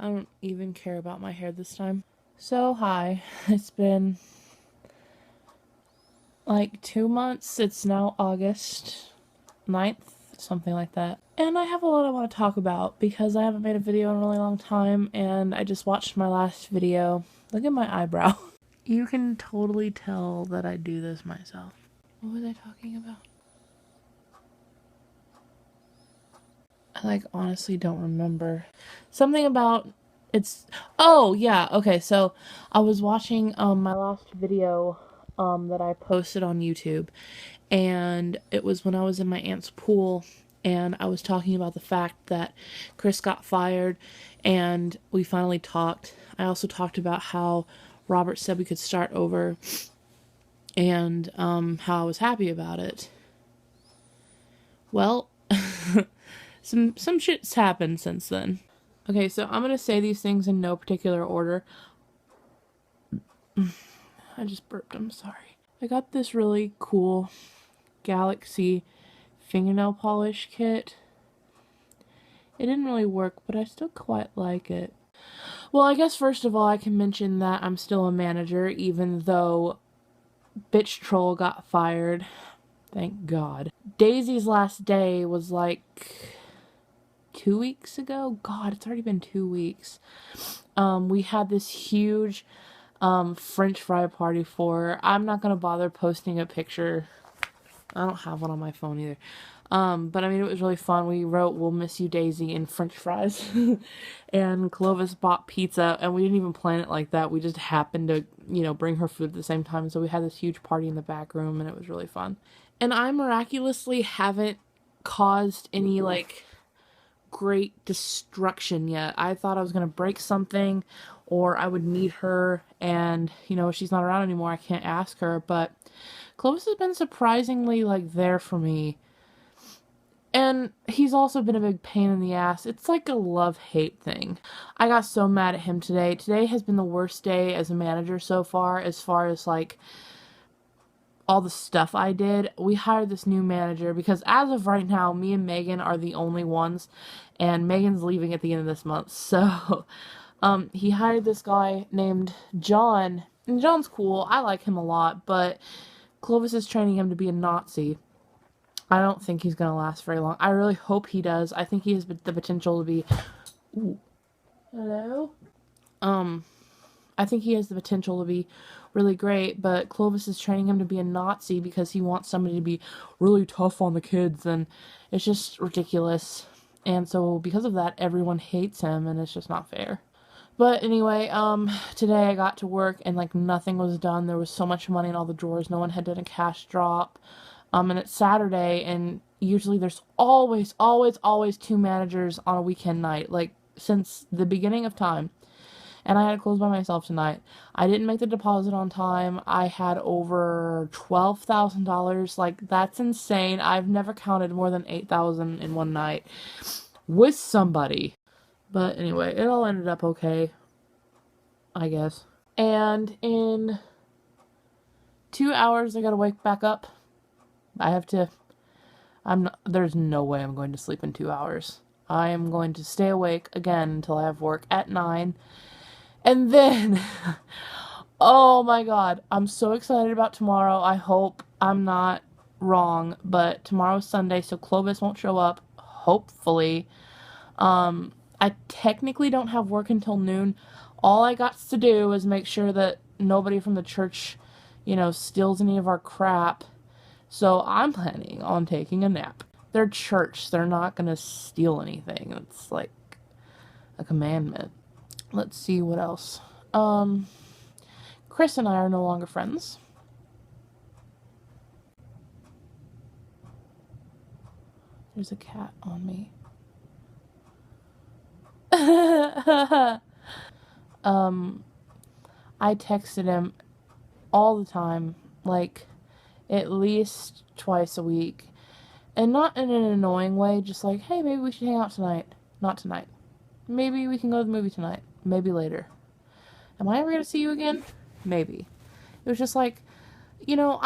I don't even care about my hair this time. So, hi. It's been like 2 months. It's now August 9th, something like that. And I have a lot I want to talk about because I haven't made a video in a really long time and I just watched my last video. Look at my eyebrow. You can totally tell that I do this myself. What was I talking about? I honestly don't remember. Something about oh yeah, okay, so I was watching my last video that I posted on YouTube, and it was when I was in my aunt's pool, and I was talking about the fact that Chris got fired and we finally talked. I also talked about how Robert said we could start over and how I was happy about it. Well, some shit's happened since then. Okay, so I'm gonna say these things in no particular order. I just burped, I'm sorry. I got this really cool Galaxy fingernail polish kit. It didn't really work, but I still quite like it. Well, I guess first of all I can mention that I'm still a manager, even though Bitch Troll got fired. Thank God. Daisy's last day was like 2 weeks ago. God, it's already been 2 weeks. We had this huge French fry party for her. I'm not gonna bother posting a picture. I don't have one on my phone either. But I mean, it was really fun. We wrote "We'll miss you, Daisy" in French fries, and Clovis bought pizza, and we didn't even plan it like that. We just happened to, bring her food at the same time. So we had this huge party in the back room, and it was really fun. And I miraculously haven't caused any great destruction yet. I thought I was gonna break something, or I would need her, and she's not around anymore. I can't ask her, but Clovis has been surprisingly there for me. And he's also been a big pain in the ass. It's like a love-hate thing. I got so mad at him today. Today has been the worst day as a manager so far as all the stuff I did. We hired this new manager because as of right now, me and Megan are the only ones, and Megan's leaving at the end of this month. So, he hired this guy named John, and John's cool. I like him a lot, but Clovis is training him to be a Nazi. I don't think he's gonna last very long. I really hope he does. I think he has the potential to be. Ooh. Hello? I think he has the potential to be really great, but Clovis is training him to be a Nazi because he wants somebody to be really tough on the kids, and it's just ridiculous. And so because of that, everyone hates him, and it's just not fair. But anyway, today I got to work and nothing was done. There was so much money in all the drawers. No one had done a cash drop. And it's Saturday, and usually there's always, always, always 2 managers on a weekend night, since the beginning of time. And I had to close by myself tonight. I didn't make the deposit on time. I had over $12,000. That's insane. I've never counted more than 8,000 in one night with somebody. But anyway, it all ended up okay, I guess. And in 2 hours, I gotta wake back up. There's no way I'm going to sleep in 2 hours. I am going to stay awake again until I have work at 9. And then, oh my God, I'm so excited about tomorrow. I hope I'm not wrong, but tomorrow's Sunday, so Clovis won't show up, hopefully. I technically don't have work until noon. All I got to do is make sure that nobody from the church, steals any of our crap. So I'm planning on taking a nap. They're church. They're not gonna steal anything. It's like a commandment. Let's see what else. Chris and I are no longer friends. There's a cat on me. I texted him all the time, at least twice a week. And not in an annoying way, just hey, maybe we should hang out tonight. Not tonight. Maybe we can go to the movie tonight. Maybe later. Am I ever gonna see you again? Maybe. It was just I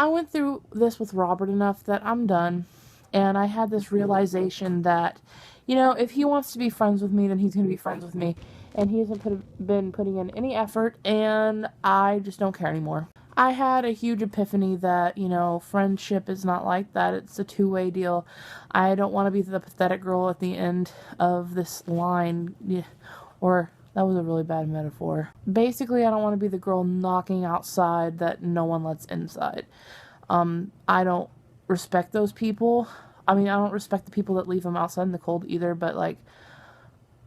went through this with Robert enough that I'm done. And I had this realization that You know, if he wants to be friends with me, then he's going to be friends with me. And he hasn't been putting in any effort, and I just don't care anymore. I had a huge epiphany that, you know, friendship is not like that. It's a two-way deal. I don't want to be the pathetic girl at the end of this line. Yeah. Or, that was a really bad metaphor. Basically, I don't want to be the girl knocking outside that no one lets inside. I don't respect those people. I mean, I don't respect the people that leave them outside in the cold either, but, like,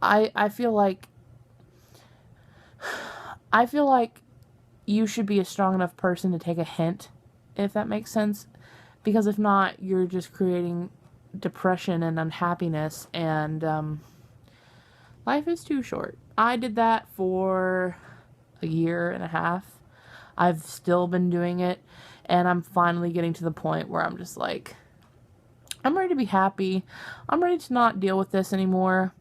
I feel like you should be a strong enough person to take a hint, if that makes sense. Because if not, you're just creating depression and unhappiness, and life is too short. I did that for a year and a half. I've still been doing it, and I'm finally getting to the point where I'm just like, I'm ready to be happy. I'm ready to not deal with this anymore.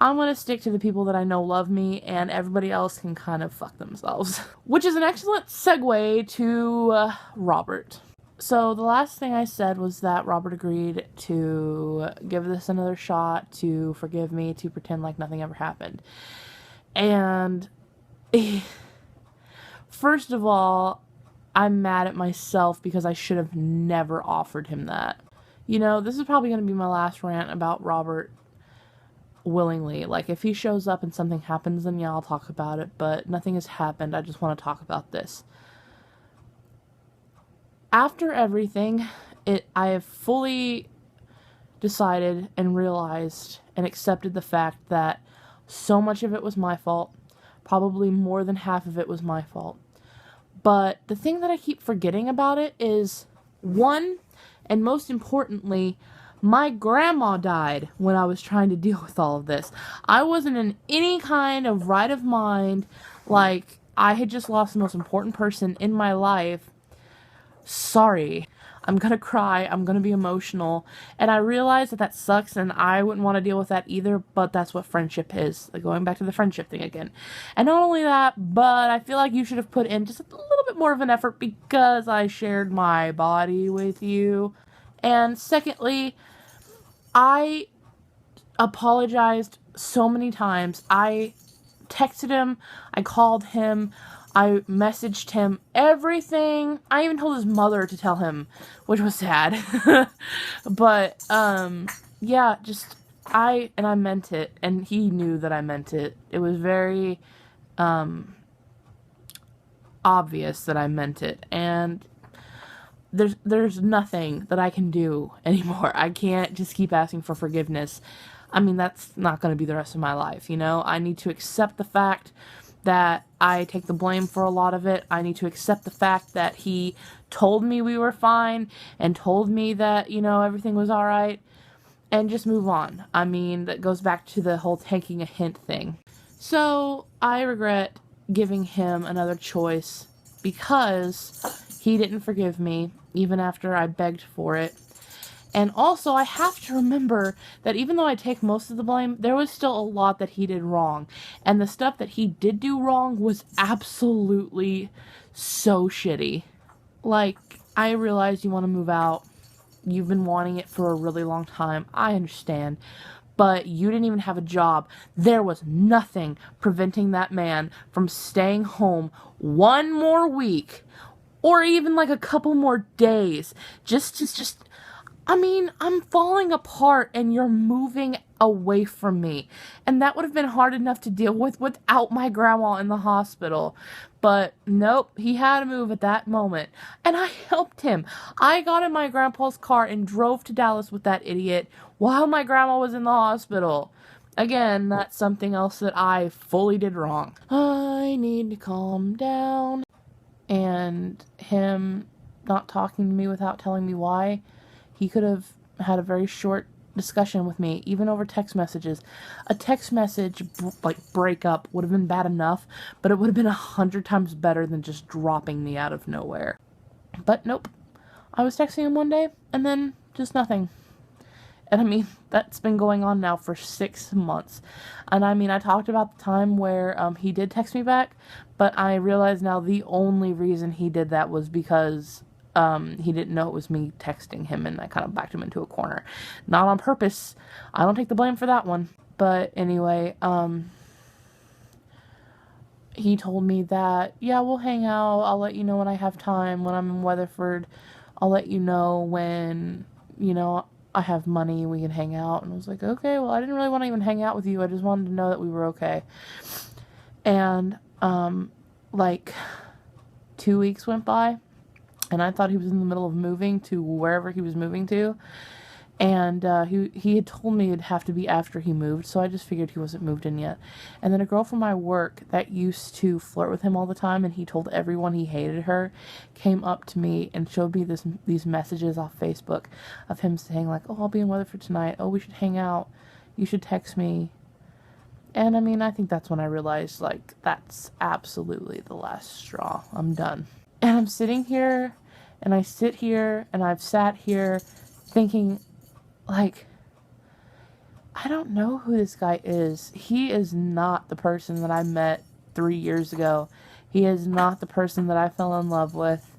I'm going to stick to the people that I know love me, and everybody else can kind of fuck themselves. Which is an excellent segue to Robert. So the last thing I said was that Robert agreed to give this another shot, to forgive me, to pretend like nothing ever happened. And first of all, I'm mad at myself because I should have never offered him that. You know, this is probably going to be my last rant about Robert willingly. Like, if he shows up and something happens, then yeah, I'll talk about it, but nothing has happened. I just want to talk about this. After everything, I have fully decided and realized and accepted the fact that so much of it was my fault. Probably more than half of it was my fault. But the thing that I keep forgetting about it is, one, and most importantly, my grandma died when I was trying to deal with all of this. I wasn't in any kind of right of mind. Like, I had just lost the most important person in my life. Sorry. I'm gonna cry. I'm gonna be emotional. And I realize that sucks, and I wouldn't want to deal with that either, but that's what friendship is. Like, going back to the friendship thing again. And not only that, but I feel like you should have put in just a little bit more of an effort because I shared my body with you. And secondly, I apologized so many times. I texted him, I called him, I messaged him, everything. I even told his mother to tell him, which was sad. But, yeah, just, I meant it, and he knew that I meant it. It was very, obvious that I meant it, and there's nothing that I can do anymore. I can't just keep asking for forgiveness. I mean, that's not going to be the rest of my life, you know? I need to accept the fact that I take the blame for a lot of it. I need to accept the fact that he told me we were fine and told me that, you know, everything was alright, and just move on. I mean, that goes back to the whole taking a hint thing. So, I regret giving him another choice because he didn't forgive me, even after I begged for it. And also, I have to remember that even though I take most of the blame, there was still a lot that he did wrong. And the stuff that he did do wrong was absolutely so shitty. Like, I realize you want to move out. You've been wanting it for a really long time. I understand. But you didn't even have a job. There was nothing preventing that man from staying home one more week. Or even like a couple more days. I mean, I'm falling apart and you're moving away from me. And that would have been hard enough to deal with without my grandma in the hospital. But nope, he had to move at that moment. And I helped him. I got in my grandpa's car and drove to Dallas with that idiot while my grandma was in the hospital. Again, that's something else that I fully did wrong. I need to calm down. And him not talking to me without telling me why. He could have had a very short discussion with me, even over text messages. A text message, breakup would have been bad enough, but it would have been 100 times better than just dropping me out of nowhere. But nope. I was texting him one day, and then just nothing. And I mean, that's been going on now for 6 months. And I mean, I talked about the time where he did text me back, but I realize now the only reason he did that was because he didn't know it was me texting him, and I kind of backed him into a corner. Not on purpose. I don't take the blame for that one. But anyway, he told me that, yeah, we'll hang out. I'll let you know when I have time. When I'm in Weatherford, I'll let you know when, I have money, we can hang out. And I was like, okay, well, I didn't really want to even hang out with you. I just wanted to know that we were okay. And, like, 2 weeks went by, and I thought he was in the middle of moving to wherever he was moving to. And he had told me it'd have to be after he moved, so I just figured he wasn't moved in yet. And then a girl from my work that used to flirt with him all the time, and he told everyone he hated her, came up to me and showed me these messages off Facebook of him saying, like, oh, I'll be in Weatherford tonight. Oh, we should hang out. You should text me. And, I mean, I think that's when I realized, like, that's absolutely the last straw. I'm done. And I'm sitting here, and I sit here, and I've sat here thinking, like, I don't know who this guy is. He is not the person that I met 3 years ago. He is not the person that I fell in love with.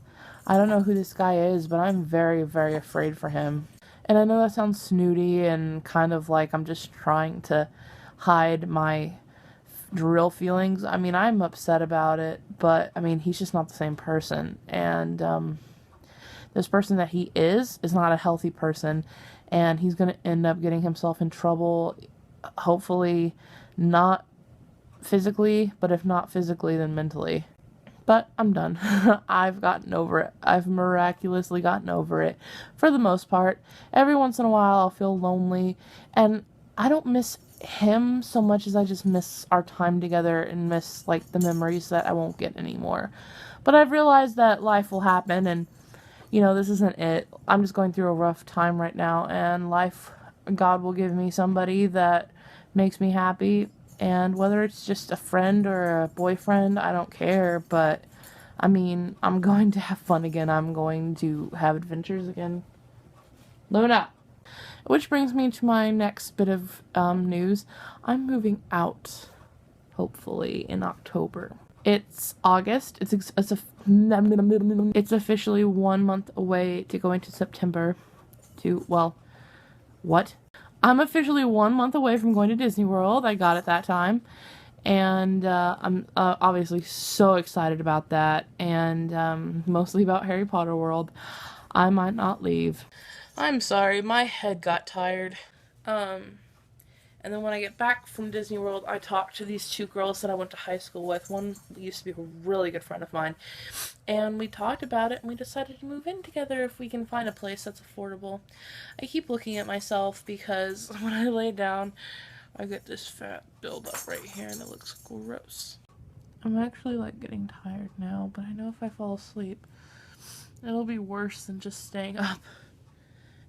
I don't know who this guy is, but I'm very, very afraid for him. And I know that sounds snooty and kind of like I'm just trying to hide my real feelings. I mean, I'm upset about it, but, I mean, he's just not the same person. And, this person that he is not a healthy person, and he's going to end up getting himself in trouble, hopefully not physically, but if not physically, then mentally. But I'm done. I've gotten over it. I've miraculously gotten over it for the most part. Every once in a while I'll feel lonely, and I don't miss him so much as I just miss our time together and miss, like, the memories that I won't get anymore. But I've realized that life will happen, and this isn't it. I'm just going through a rough time right now, and God will give me somebody that makes me happy, and whether it's just a friend or a boyfriend, I don't care, but, I mean, I'm going to have fun again. I'm going to have adventures again. Luna! Which brings me to my next bit of news. I'm moving out, hopefully, in October. It's August. It's officially 1 month away to go into September what? I'm officially 1 month away from going to Disney World. I got it that time. And I'm obviously so excited about that. And mostly about Harry Potter World. I might not leave. I'm sorry, my head got tired. And then when I get back from Disney World, I talked to these two girls that I went to high school with. One used to be a really good friend of mine. And we talked about it, and we decided to move in together if we can find a place that's affordable. I keep looking at myself because when I lay down, I get this fat buildup right here, and it looks gross. I'm actually, like, getting tired now, but I know if I fall asleep, it'll be worse than just staying up.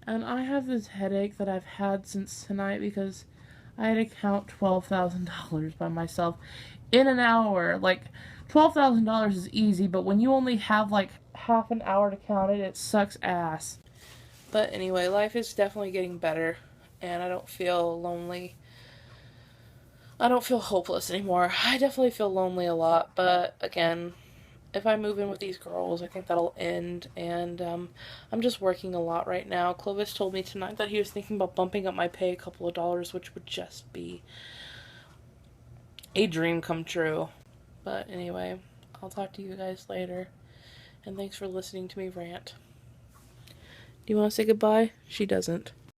And I have this headache that I've had since tonight because I had to count $12,000 by myself in an hour. Like, $12,000 is easy, but when you only have, like, half an hour to count it, it sucks ass. But anyway, life is definitely getting better, and I don't feel lonely. I don't feel hopeless anymore. I definitely feel lonely a lot, but again, if I move in with these girls, I think that'll end, and I'm just working a lot right now. Clovis told me tonight that he was thinking about bumping up my pay a couple of dollars, which would just be a dream come true. But anyway, I'll talk to you guys later, and thanks for listening to me rant. Do you want to say goodbye? She doesn't.